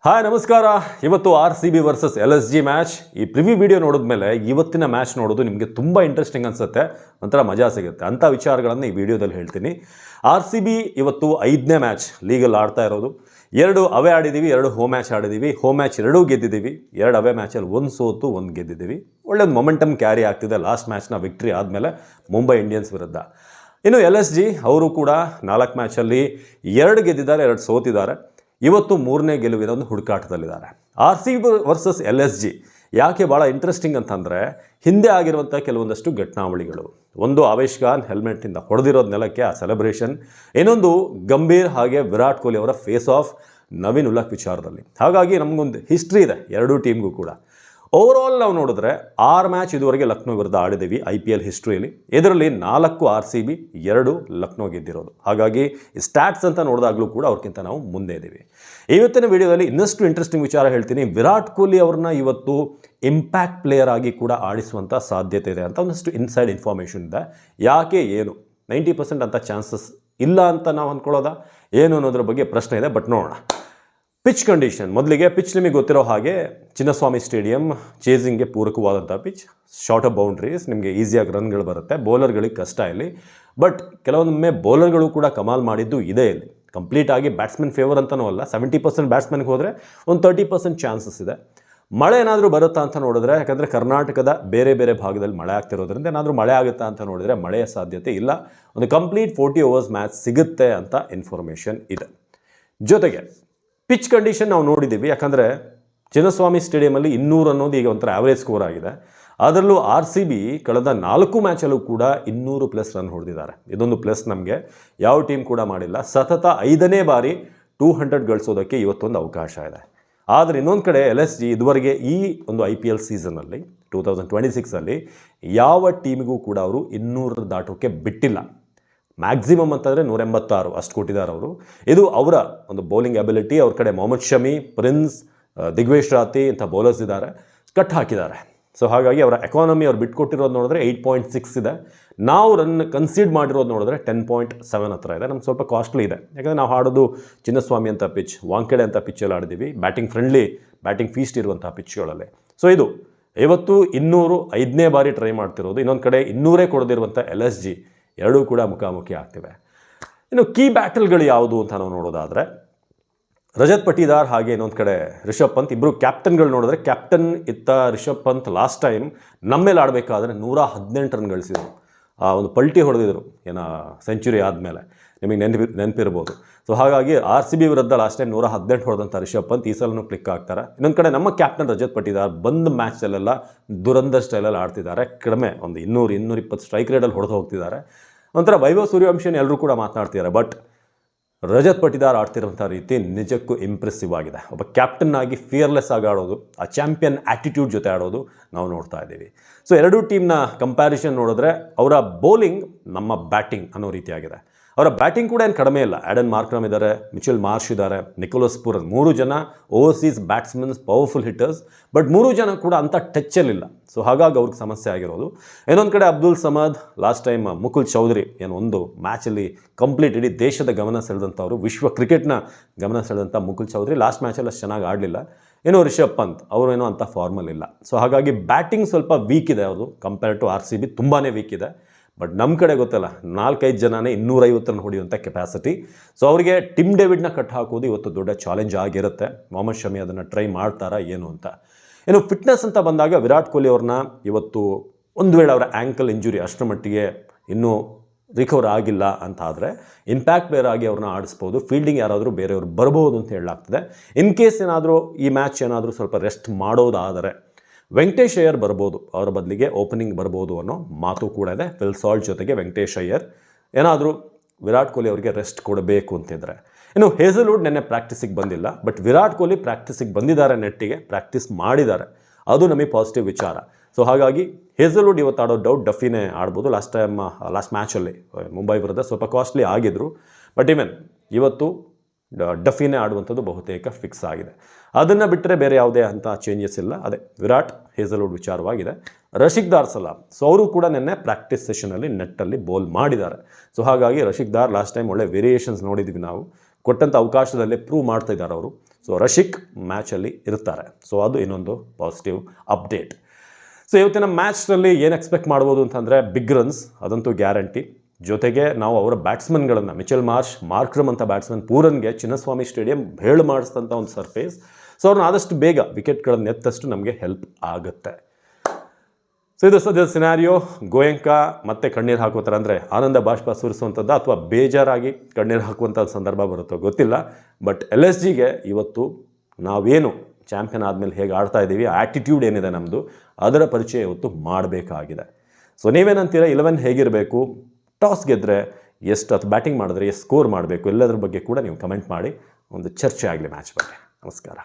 Hi ನಮಸ್ಕಾರ. ಇವತ್ತು RCB versus LSG match. ಈ ಪ್ರಿವ್ಯೂ ವಿಡಿಯೋ ನೋಡಿದ್ಮೇಲೆ ಇವತ್ತಿನ ಮ್ಯಾಚ್ ನೋಡೋದು ನಿಮಗೆ ತುಂಬ ಇಂಟ್ರೆಸ್ಟಿಂಗ್ ಅನಿಸುತ್ತೆ, ಒಂಥರ ಮಜಾ ಸಿಗುತ್ತೆ. ಅಂಥ ವಿಚಾರಗಳನ್ನು ಈ ವಿಡಿಯೋದಲ್ಲಿ ಹೇಳ್ತೀನಿ. RCB ಇವತ್ತು 5ನೇ ಮ್ಯಾಚ್ ಲೀಗಲ್ಲಿ ಆಡ್ತಾ ಇರೋದು. 2 ಅವೇ ಆಡಿದ್ದೀವಿ, 2 ಹೋಮ್ ಮ್ಯಾಚ್ ಆಡಿದ್ದೀವಿ. ಹೋಮ್ ಮ್ಯಾಚ್ 2 ಗೆದ್ದಿದ್ದೀವಿ, 2 ಅವೇ ಮ್ಯಾಚಲ್ಲಿ 1 ಸೋತು 1 ಗೆದ್ದಿದ್ದೀವಿ. ಒಳ್ಳೆ ಮೊಮೆಂಟಮ್ ಕ್ಯಾರಿ ಆಗ್ತಿದೆ ಲಾಸ್ಟ್ ಮ್ಯಾಚ್ನ ವಿಕ್ಟ್ರಿ ಆದಮೇಲೆ ಮುಂಬೈ ಇಂಡಿಯನ್ಸ್ ವಿರುದ್ಧ. ಇನ್ನು LSG ಅವರು ಕೂಡ 4 ಮ್ಯಾಚಲ್ಲಿ 2 ಗೆದ್ದಿದ್ದಾರೆ, 2 ಸೋತಿದ್ದಾರೆ. ಇವತ್ತು 3ನೇ ಗೆಲುವಿನ ಒಂದು ಹುಡುಕಾಟದಲ್ಲಿದ್ದಾರೆ. RCB ವರ್ಸಸ್ LSG ಯಾಕೆ ಭಾಳ ಇಂಟ್ರೆಸ್ಟಿಂಗ್ ಅಂತಂದರೆ, ಹಿಂದೆ ಆಗಿರುವಂಥ ಕೆಲವೊಂದಷ್ಟು ಘಟನಾವಳಿಗಳು. ಒಂದು ಆವೇಶ್ ಖಾನ್ ಹೆಲ್ಮೆಟ್ಟಿಂದ ಹೊಡೆದಿರೋದು ನೆಲಕ್ಕೆ, ಆ ಸೆಲೆಬ್ರೇಷನ್. ಇನ್ನೊಂದು ಗಂಭೀರ್ ಹಾಗೆ ವಿರಾಟ್ ಕೊಹ್ಲಿ ಅವರ ಫೇಸ್ ಆಫ್ ನವೀನ್ ಉಲ್ಲಕ್ ವಿಚಾರದಲ್ಲಿ. ಹಾಗಾಗಿ ನಮಗೊಂದು ಹಿಸ್ಟ್ರಿ ಇದೆ ಎರಡೂ ಟೀಮ್ಗೂ ಕೂಡ. ಓವರಾಲ್ ನಾವು ನೋಡಿದ್ರೆ 6 ಮ್ಯಾಚ್ ಇದುವರೆಗೆ ಲಕ್ನೋ ವಿರುದ್ಧ ಆಡಿದ್ದೀವಿ IPL ಹಿಸ್ಟ್ರಿಯಲ್ಲಿ. ಇದರಲ್ಲಿ 4 RCB, 2 ಲಕ್ನೋ ಗೆದ್ದಿರೋದು. ಹಾಗಾಗಿ ಸ್ಟ್ಯಾಟ್ಸ್ ಅಂತ ನೋಡಿದಾಗಲೂ ಕೂಡ ಅವ್ರಿಗಿಂತ ನಾವು ಮುಂದೆ ಇದ್ದೀವಿ. ಇವತ್ತಿನ ವಿಡಿಯೋದಲ್ಲಿ ಇನ್ನಷ್ಟು ಇಂಟ್ರೆಸ್ಟಿಂಗ್ ವಿಚಾರ ಹೇಳ್ತೀನಿ. ವಿರಾಟ್ ಕೊಹ್ಲಿ ಅವ್ರನ್ನ ಇವತ್ತು ಇಂಪ್ಯಾಕ್ಟ್ ಪ್ಲೇಯರ್ ಆಗಿ ಕೂಡ ಆಡಿಸುವಂಥ ಸಾಧ್ಯತೆ ಇದೆ ಅಂತ ಒಂದಷ್ಟು ಇನ್ಸೈಡ್ ಇನ್ಫಾರ್ಮೇಷನ್ ಇದೆ. ಯಾಕೆ, ಏನು 90% ಅಂತ ಚಾನ್ಸಸ್ ಇಲ್ಲ ಅಂತ ನಾವು ಅಂದ್ಕೊಳ್ಳೋದಾ, ಏನು ಅನ್ನೋದ್ರ ಬಗ್ಗೆ ಪ್ರಶ್ನೆ ಇದೆ. ಬಟ್ ನೋಡೋಣ. Pitch condition. ಮೊದಲಿಗೆ ಪಿಚ್ ನಿಮಗೆ ಗೊತ್ತಿರೋ ಹಾಗೆ ಚಿನ್ನಸ್ವಾಮಿ ಸ್ಟೇಡಿಯಂ, ಚೇಸಿಂಗ್ಗೆ ಪೂರಕವಾದಂಥ ಪಿಚ್. ಶಾರ್ಟ್ ಆಫ್ ಬೌಂಡ್ರೀಸ್, ನಿಮಗೆ ಈಸಿಯಾಗಿ ರನ್ಗಳು ಬರುತ್ತೆ. ಬೌಲರ್ಗಳಿಗೆ ಕಷ್ಟ ಇಲ್ಲಿ. ಬಟ್ ಕೆಲವೊಮ್ಮೆ ಬೌಲರ್ಗಳು ಕೂಡ ಕಮಾಲ್ ಮಾಡಿದ್ದು ಇದೆ ಇಲ್ಲಿ. ಕಂಪ್ಲೀಟಾಗಿ ಬ್ಯಾಟ್ಸ್ಮನ್ ಫೇವರ್ ಅಂತನೂ ಅಲ್ಲ. 70% ಬ್ಯಾಟ್ಸ್ಮನ್ಗೆ ಹೋದರೆ ಒಂದು 30% ಚಾನ್ಸಸ್ ಇದೆ. ಮಳೆ ಏನಾದರೂ ಬರುತ್ತಾ ಅಂತ ನೋಡಿದ್ರೆ, ಯಾಕಂದರೆ ಕರ್ನಾಟಕದ ಬೇರೆ ಬೇರೆ ಭಾಗದಲ್ಲಿ ಮಳೆ ಆಗ್ತಿರೋದ್ರಿಂದ ಏನಾದರೂ ಮಳೆ ಆಗುತ್ತಾ ಅಂತ ನೋಡಿದರೆ ಮಳೆಯ ಸಾಧ್ಯತೆ ಇಲ್ಲ. ಒಂದು ಕಂಪ್ಲೀಟ್ 40 ಓವರ್ಸ್ ಮ್ಯಾಚ್ ಸಿಗುತ್ತೆ ಅಂತ ಇನ್ಫಾರ್ಮೇಷನ್ ಇದೆ. ಜೊತೆಗೆ ಪಿಚ್ ಕಂಡೀಷನ್ ನಾವು ನೋಡಿದ್ದೀವಿ. ಯಾಕಂದರೆ ಚಿನ್ನಸ್ವಾಮಿ ಸ್ಟೇಡಿಯಮಲ್ಲಿ 200 ಅನ್ನೋದು ಈಗ ಒಂಥರ ಆ್ಯಾವ್ರೇಜ್ ಸ್ಕೋರ್ ಆಗಿದೆ. ಅದರಲ್ಲೂ RCB ಕಳೆದ 4 ಮ್ಯಾಚಲ್ಲೂ ಕೂಡ 200+ ರನ್ ಹೊಡೆದಿದ್ದಾರೆ. ಇದೊಂದು ಪ್ಲಸ್ ನಮಗೆ ಯಾವ ಟೀಮ್ ಕೂಡ ಮಾಡಿಲ್ಲ. ಸತತ 5ನೇ ಬಾರಿ 200 ಗಳಿಸೋದಕ್ಕೆ ಇವತ್ತೊಂದು ಅವಕಾಶ ಇದೆ. ಆದರೆ ಇನ್ನೊಂದು ಕಡೆ LSG ಇದುವರೆಗೆ ಈ ಒಂದು IPL ಸೀಸನ್ನಲ್ಲಿ 2026ಅಲ್ಲಿ ಯಾವ ಟೀಮಿಗೂ ಕೂಡ ಅವರು 200 ದಾಟೋಕ್ಕೆ ಬಿಟ್ಟಿಲ್ಲ. ಮ್ಯಾಕ್ಸಿಮಮ್ ಅಂತಂದರೆ 186 ಅಷ್ಟು ಕೊಟ್ಟಿದ್ದಾರೆ ಅವರು. ಇದು ಅವರ ಒಂದು ಬೌಲಿಂಗ್ ಅಬಿಲಿಟಿ. ಅವ್ರ ಕಡೆ ಮೊಹಮ್ಮದ್ ಶಮಿ, ಪ್ರಿನ್ಸ್, ದಿಗ್ವೇಶ್ ರಾತಿ ಇಂಥ ಬೌಲರ್ಸ್ ಇದ್ದಾರೆ, ಕಟ್ ಹಾಕಿದ್ದಾರೆ. ಸೊ ಹಾಗಾಗಿ ಅವರ ಎಕಾನಮಿ ಅವ್ರು ಬಿಟ್ಕೊಟ್ಟಿರೋದು ನೋಡಿದ್ರೆ 8.6 ಇದೆ. ನಾವು ರನ್ ಕನ್ಸೀಡ್ ಮಾಡಿರೋದು ನೋಡಿದ್ರೆ 10.7 ಹತ್ರ ಇದೆ. ನಮ್ಗೆ ಸ್ವಲ್ಪ ಕಾಸ್ಟ್ಲಿ ಇದೆ. ಯಾಕಂದರೆ ನಾವು ಆಡೋದು ಚಿನ್ನಸ್ವಾಮಿ ಅಂತ ಪಿಚ್, ವಾಂಖೆಡೆ ಅಂತ ಪಿಚ್ಚಲ್ಲಿ ಆಡಿದ್ದೀವಿ. ಬ್ಯಾಟಿಂಗ್ ಫ್ರೆಂಡ್ಲಿ, ಬ್ಯಾಟಿಂಗ್ ಫೀಸ್ಟ್ ಇರುವಂಥ ಪಿಚ್ಗಳಲ್ಲಿ. ಸೊ ಇದು ಇವತ್ತು 200 5ನೇ ಬಾರಿ ಟ್ರೈ ಮಾಡ್ತಿರೋದು. ಇನ್ನೊಂದು ಕಡೆ 200 ಕೊಡದಿರುವಂಥ LSG ಎರಡೂ ಕೂಡ ಮುಖಾಮುಖಿ ಆಗ್ತಿವೆ. ಇನ್ನು ಕೀ ಬ್ಯಾಟಲ್ಗಳು ಯಾವುದು ಅಂತ ನಾವು ನೋಡೋದಾದರೆ, ರಜತ್ ಪಟಿದಾರ್ ಹಾಗೆ ಇನ್ನೊಂದು ಕಡೆ ರಿಷಬ್ ಪಂತ್ ಇಬ್ಬರು ಕ್ಯಾಪ್ಟನ್ಗಳು ನೋಡಿದ್ರೆ, ಕ್ಯಾಪ್ಟನ್ ಇತ್ತ ರಿಷಬ್ ಪಂತ್ ಲಾಸ್ಟ್ ಟೈಮ್ ನಮ್ಮೇಲೆ ಆಡಬೇಕಾದ್ರೆ 118 ರನ್ ಗಳಿಸಿದರು. ಒಂದು ಪಲ್ಟಿ ಹೊಡೆದಿದ್ರು ಸೆಂಚುರಿ ಆದಮೇಲೆ, ನಿಮಗೆ ನೆನಪಿರ್ಬೋದು. ಸೊ ಹಾಗಾಗಿ RCB ವಿರುದ್ಧ ಲಾಸ್ಟ್ ಟೈಮ್ 118 ಹೊಡೆದಂಥ ರಿಷಬ್ ಪಂತ್ ಈ ಸಲನೂ ಕ್ಲಿಕ್ ಆಗ್ತಾರೆ. ಇನ್ನೊಂದು ಕಡೆ ನಮ್ಮ ಕ್ಯಾಪ್ಟನ್ ರಜತ್ ಪಟಿದಾರ್ ಬಂದ ಮ್ಯಾಚಲ್ಲೆಲ್ಲ ದುರಂದರ್ ಸ್ಟೈಲಲ್ಲಿ ಆಡ್ತಿದ್ದಾರೆ. ಕಡಿಮೆ ಒಂದು 200-220 ಸ್ಟ್ರೈಕ್ ರೇಟಲ್ಲಿ ಹೊಡೆದು ಹೋಗ್ತಿದ್ದಾರೆ. ಒಂಥರ ವೈಭವ್ ಸೂರ್ಯವಂಶಿಯನ್ನು ಎಲ್ಲರೂ ಕೂಡ ಮಾತನಾಡ್ತಿದ್ದಾರೆ. ಬಟ್ ರಜತ್ ಪಟಿದಾರ್ ಆಡ್ತಿರೋಂಥ ರೀತಿ ನಿಜಕ್ಕೂ ಇಂಪ್ರೆಸಿವ್ ಆಗಿದೆ. ಒಬ್ಬ ಕ್ಯಾಪ್ಟನ್ ಆಗಿ ಫಿಯರ್ಲೆಸ್ ಆಗಿ ಆಡೋದು, ಆ ಚಾಂಪಿಯನ್ ಆ್ಯಟಿಟ್ಯೂಡ್ ಜೊತೆ ಆಡೋದು ನಾವು ನೋಡ್ತಾ ಇದ್ದೀವಿ. ಸೊ ಎರಡೂ ಟೀಮ್ನ ಕಂಪ್ಯಾರಿಸನ್ ನೋಡಿದ್ರೆ ಅವರ ಬೌಲಿಂಗ್ ನಮ್ಮ ಬ್ಯಾಟಿಂಗ್ ಅನ್ನೋ ರೀತಿಯಾಗಿದೆ. ಅವರ ಬ್ಯಾಟಿಂಗ್ ಕೂಡ ಏನು ಕಡಿಮೆ ಇಲ್ಲ. ಆ್ಯಡನ್ ಮಾರ್ಕ್ರಮ್ ಇದ್ದಾರೆ, ಮಿಚೆಲ್ ಮಾರ್ಷ್ ಇದ್ದಾರೆ, ನಿಕೋಲಸ್ ಪೂರನ್, 3 ಜನ overseas batsmen, powerful hitters. But 3 ಜನ ಕೂಡ ಅಂಥ ಟಚ್ಚಲ್ಲಿಲ್ಲ. ಸೊ ಹಾಗಾಗಿ ಅವ್ರಿಗೆ ಸಮಸ್ಯೆ ಆಗಿರೋದು. ಇನ್ನೊಂದು ಕಡೆ ಅಬ್ದುಲ್ ಸಮದ್, ಲಾಸ್ಟ್ ಟೈಮ್ ಮುಕುಲ್ ಚೌಧರಿ, ಒಂದು ಮ್ಯಾಚಲ್ಲಿ ಕಂಪ್ಲೀಟ್ ಇಡೀ ದೇಶದ ಗಮನ ಸೆಳೆದಂಥವ್ರು, ವಿಶ್ವ ಕ್ರಿಕೆಟ್ನ ಗಮನ ಸೆಳೆದಂಥ ಮುಕುಲ್ ಚೌಧರಿ ಲಾಸ್ಟ್ ಮ್ಯಾಚಲ್ಲಿ ಅಷ್ಟು ಚೆನ್ನಾಗಿ ಆಡಲಿಲ್ಲ. ಏನೋ ರಿಷಬ್ ಪಂತ್ ಅವರೇನೋ ಅಂಥ ಫಾರ್ಮಲ್ ಇಲ್ಲ. ಸೊ ಹಾಗಾಗಿ ಬ್ಯಾಟಿಂಗ್ ಸ್ವಲ್ಪ ವೀಕ್ ಇದೆ ಅವ್ರದ್ದು ಕಂಪೇರ್ ಟು RCB, ತುಂಬಾ ವೀಕ್ ಇದೆ. ಬಟ್ ನಮ್ಮ ಕಡೆ ಗೊತ್ತಲ್ಲ, 4-5 ಜನನೇ 250 ರನ್ ಹೊಡೆಯುವಂಥ ಕೆಪಾಸಿಟಿ. ಸೊ ಅವರಿಗೆ ಟಿಮ್ ಡೇವಿಡ್ನ ಕಟ್ ಹಾಕೋದು ಇವತ್ತು ದೊಡ್ಡ ಚಾಲೆಂಜ್ ಆಗಿರುತ್ತೆ. ಮೊಹಮ್ಮದ್ ಶಮಿ ಅದನ್ನು ಟ್ರೈ ಮಾಡ್ತಾರಾ ಏನು ಅಂತ. ಇನ್ನು ಫಿಟ್ನೆಸ್ ಅಂತ ಬಂದಾಗ ವಿರಾಟ್ ಕೊಹ್ಲಿ ಅವ್ರನ್ನ ಇವತ್ತು ಒಂದು ವೇಳೆ ಅವರ ಆ್ಯಂಕಲ್ ಇಂಜುರಿ ಅಷ್ಟರ ಮಟ್ಟಿಗೆ ಇನ್ನೂ ರಿಕವರ್ ಆಗಿಲ್ಲ ಅಂತ ಆದರೆ ಇಂಪ್ಯಾಕ್ಟ್ ಪ್ಲೇಯರ್ ಆಗಿ ಅವ್ರನ್ನ ಆಡಿಸ್ಬೋದು. ಫೀಲ್ಡಿಂಗ್ ಯಾರಾದರೂ ಬೇರೆಯವರು ಬರ್ಬೋದು ಅಂತ ಹೇಳಲಾಗ್ತದೆ. ಇನ್ ಕೇಸ್ ಏನಾದರೂ ಈ ಮ್ಯಾಚ್ ಏನಾದರೂ ಸ್ವಲ್ಪ ರೆಸ್ಟ್ ಮಾಡೋದಾದರೆ ವೆಂಕಟೇಶ್ ಅಯ್ಯರ್ ಬರ್ಬೋದು, ಅವರ ಬದಲಿಗೆ ಓಪನಿಂಗ್ ಬರ್ಬೋದು ಅನ್ನೋ ಮಾತು ಕೂಡ ಇದೆ. ಫಿಲ್ ಸಾಲ್ಟ್ ಜೊತೆಗೆ ವೆಂಕಟೇಶ್ ಅಯ್ಯರ್ ಏನಾದರೂ ವಿರಾಟ್ ಕೊಹ್ಲಿ ಅವರಿಗೆ ರೆಸ್ಟ್ ಕೊಡಬೇಕು ಅಂತಿದ್ರೆ. ಇನ್ನು ಹೇಸಲ್ವುಡ್ ನೆನ್ನೆ ಪ್ರಾಕ್ಟೀಸಿಗೆ ಬಂದಿಲ್ಲ. ಬಟ್ ವಿರಾಟ್ ಕೊಹ್ಲಿ ಪ್ರಾಕ್ಟೀಸಿಗೆ ಬಂದಿದ್ದಾರೆ, ನೆಟ್ಟಿಗೆ ಪ್ರಾಕ್ಟೀಸ್ ಮಾಡಿದ್ದಾರೆ. ಅದು ನಮಗೆ ಪಾಸಿಟಿವ್ ವಿಚಾರ. ಸೊ ಹಾಗಾಗಿ ಹೇಸಲ್ವುಡ್ ಇವತ್ತು ಆಡೋ ಡೌಟ್ ಡಫಿನೇ ಆಡ್ಬೋದು. ಲಾಸ್ಟ್ ಮ್ಯಾಚಲ್ಲಿ ಮುಂಬೈ ವಿರುದ್ಧ ಸ್ವಲ್ಪ ಕಾಸ್ಟ್ಲಿ ಆಗಿದ್ರು. ಬಟ್ ಇವತ್ತು ಡಫಿನೇ ಆಡುವಂಥದ್ದು ಬಹುತೇಕ ಫಿಕ್ಸ್ ಆಗಿದೆ. ಅದನ್ನು ಬಿಟ್ಟರೆ ಬೇರೆ ಯಾವುದೇ ಅಂಥ ಚೇಂಜಸ್ ಇಲ್ಲ. ಅದೇ ವಿರಾಟ್ ಹೇಸಲ್ವುಡ್ ವಿಚಾರವಾಗಿದೆ. ರಶಿಕ್ ದಾರ್ ಸಲಾಮ್, ಸೊ ಅವರು ಕೂಡ ನಿನ್ನೆ ಪ್ರಾಕ್ಟೀಸ್ ಸೆಷನಲ್ಲಿ ನೆಟ್ಟಲ್ಲಿ ಬೌಲ್ ಮಾಡಿದ್ದಾರೆ. ಸೊ ಹಾಗಾಗಿ ರಶಿಕ್ ದಾರ್ ಲಾಸ್ಟ್ ಟೈಮ್ ಒಳ್ಳೆ ವೇರಿಯೇಷನ್ಸ್ ನೋಡಿದ್ವಿ ನಾವು. ಕೊಟ್ಟಂಥ ಅವಕಾಶದಲ್ಲೇ ಪ್ರೂವ್ ಮಾಡ್ತಾ ಇದ್ದಾರೆ ಅವರು. ಸೊ ರಶಿಕ್ ಮ್ಯಾಚಲ್ಲಿ ಇರ್ತಾರೆ. ಸೊ ಅದು ಇನ್ನೊಂದು ಪಾಸಿಟಿವ್ ಅಪ್ಡೇಟ್. ಸೊ ಇವತ್ತಿನ ಮ್ಯಾಚ್ನಲ್ಲಿ ಏನು ಎಕ್ಸ್ಪೆಕ್ಟ್ ಮಾಡ್ಬೋದು ಅಂತಂದರೆ ಬಿಗ್ ರನ್ಸ್ ಅದಂತೂ ಗ್ಯಾರಂಟಿ. ಜೊತೆಗೆ ನಾವು ಅವರ ಬ್ಯಾಟ್ಸ್ಮನ್ಗಳನ್ನು ಮಿಚೆಲ್ ಮಾರ್ಕ್ರಮ್ ಅಂತ ಬ್ಯಾಟ್ಸ್ಮನ್ ಪೂರನ್ಗೆ ಚಿನ್ನಸ್ವಾಮಿ ಸ್ಟೇಡಿಯಂ ಹೇಳು ಮಾಡಿಸಿದಂಥ ಒಂದು ಸರ್ಫೇಸ್. ಸೊ ಅವ್ರನ್ನ ಆದಷ್ಟು ಬೇಗ ವಿಕೆಟ್ಗಳನ್ನು ಎತ್ತಷ್ಟು ನಮಗೆ ಹೆಲ್ಪ್ ಆಗುತ್ತೆ. ಸೊ ಇದು ಸದ್ಯದ ಸಿನಾರಿಯೋ. ಗೋಯಂಕಾ ಮತ್ತೆ ಕಣ್ಣೀರು ಹಾಕೋತಾರೆ ಅಂದರೆ ಆನಂದ ಬಾಷ್ಪ ಸುರಿಸುವಂಥದ್ದು ಅಥವಾ ಬೇಜಾರಾಗಿ ಕಣ್ಣೀರು ಹಾಕುವಂಥ ಸಂದರ್ಭ ಬರುತ್ತೋ ಗೊತ್ತಿಲ್ಲ. ಬಟ್ LSGಗೆ ಇವತ್ತು ನಾವೇನು ಚಾಂಪಿಯನ್ ಆದಮೇಲೆ ಹೇಗೆ ಆಡ್ತಾ ಇದ್ದೀವಿ, ಆ್ಯಟಿಟ್ಯೂಡ್ ಏನಿದೆ ನಮ್ಮದು, ಅದರ ಪರಿಚಯ ಇವತ್ತು ಮಾಡಬೇಕಾಗಿದೆ. ಸೊ ನೀವೇನಂತೀರ, 11 ಹೇಗಿರಬೇಕು, ಟಾಸ್ ಗೆದ್ದರೆ ಎಷ್ಟು, ಅಥವಾ ಬ್ಯಾಟಿಂಗ್ ಮಾಡಿದ್ರೆ ಎಷ್ಟು ಸ್ಕೋರ್ ಮಾಡಬೇಕು, ಎಲ್ಲದರ ಬಗ್ಗೆ ಕೂಡ ನೀವು ಕಮೆಂಟ್ ಮಾಡಿ ಒಂದು ಚರ್ಚೆ ಆಗಲಿ ಮ್ಯಾಚ್ ಬಗ್ಗೆ. ನಮಸ್ಕಾರ.